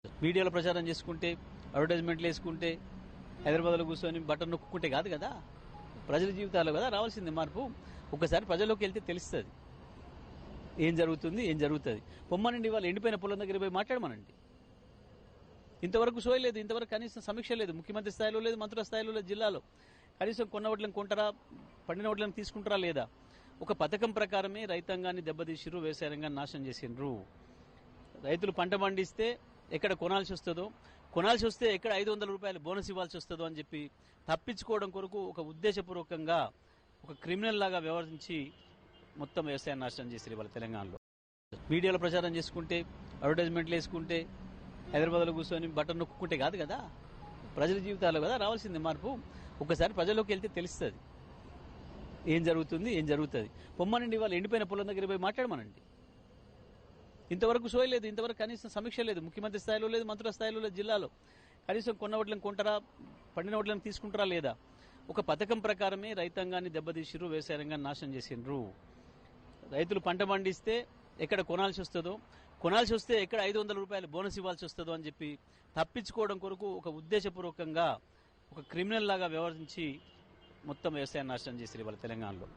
మీడియాలో ప్రచారం చేసుకుంటే అడ్వర్టైజ్మెంట్లు వేసుకుంటే హైదరాబాద్లో కూర్చొని బటన్ నొక్కుంటే కాదు కదా, ప్రజల జీవితాల్లో కదా రావాల్సింది మార్పు. ఒకసారి ప్రజల్లోకి వెళ్తే తెలుస్తుంది ఏం జరుగుతుంది. పొమ్మనండి, వాళ్ళు ఎండిపోయిన పొలం దగ్గర పోయి మాట్లాడమనండి. ఇంతవరకు సోయ లేదు, ఇంతవరకు కనీసం సమీక్ష లేదు, ముఖ్యమంత్రి స్థాయిలో లేదు, మంత్రుల స్థాయిలో లేదు. జిల్లాలో కనీసం కొన్న వడ్లను కొంటారా, పండిన వడ్లను తీసుకుంటారా లేదా? ఒక పథకం ప్రకారమే రైతాంగాన్ని దెబ్బతీసిర్రు, వ్యవసాయ రంగాన్ని నాశనం చేసిండ్రు. రైతులు పంట పండిస్తే ఎక్కడ కొనాల్సి వస్తే ఎక్కడ 500 రూపాయలు బోనస్ ఇవ్వాల్సి వస్తుందో అని చెప్పి తప్పించుకోవడం కొరకు ఒక ఉద్దేశపూర్వకంగా ఒక క్రిమినల్ లాగా వ్యవహరించి మొత్తం వ్యవసాయాన్ని నాశనం చేశారు ఇవాళ తెలంగాణలో. మీడియాలో ప్రచారం చేసుకుంటే అడ్వర్టైజ్మెంట్లు వేసుకుంటే హైదరాబాద్లో కూర్చొని బటన్ నొక్కుంటే కాదు కదా, ప్రజల జీవితాల్లో కదా రావాల్సింది మార్పు. ఒకసారి ప్రజల్లోకి వెళ్తే తెలుస్తుంది ఏం జరుగుతుంది. పొమ్మనండి, వాళ్ళు ఎండిపోయిన పొలం దగ్గర పోయి మాట్లాడమనండి. ఇంతవరకు సోయ లేదు, ఇంతవరకు కనీసం సమీక్ష లేదు, ముఖ్యమంత్రి స్థాయిలో లేదు, మంత్రుల స్థాయిలో లేదు. జిల్లాలో కనీసం కొన్న వడ్లను కొంటారా, పండిన వడ్లను తీసుకుంటారా లేదా? ఒక పథకం ప్రకారమే రైతాంగాన్ని దెబ్బతీసిర్రు, వ్యవసాయ రంగాన్ని నాశనం చేసిండ్రు. రైతులు పంట పండిస్తే ఎక్కడ కొనాల్సి వస్తే ఎక్కడ 500 రూపాయలు బోనస్ ఇవ్వాల్సి వస్తుందో అని చెప్పి తప్పించుకోవడం కొరకు ఒక ఉద్దేశపూర్వకంగా ఒక క్రిమినల్ లాగా వ్యవహరించి మొత్తం వ్యవసాయాన్ని నాశనం చేశారు ఇవాళ తెలంగాణలో.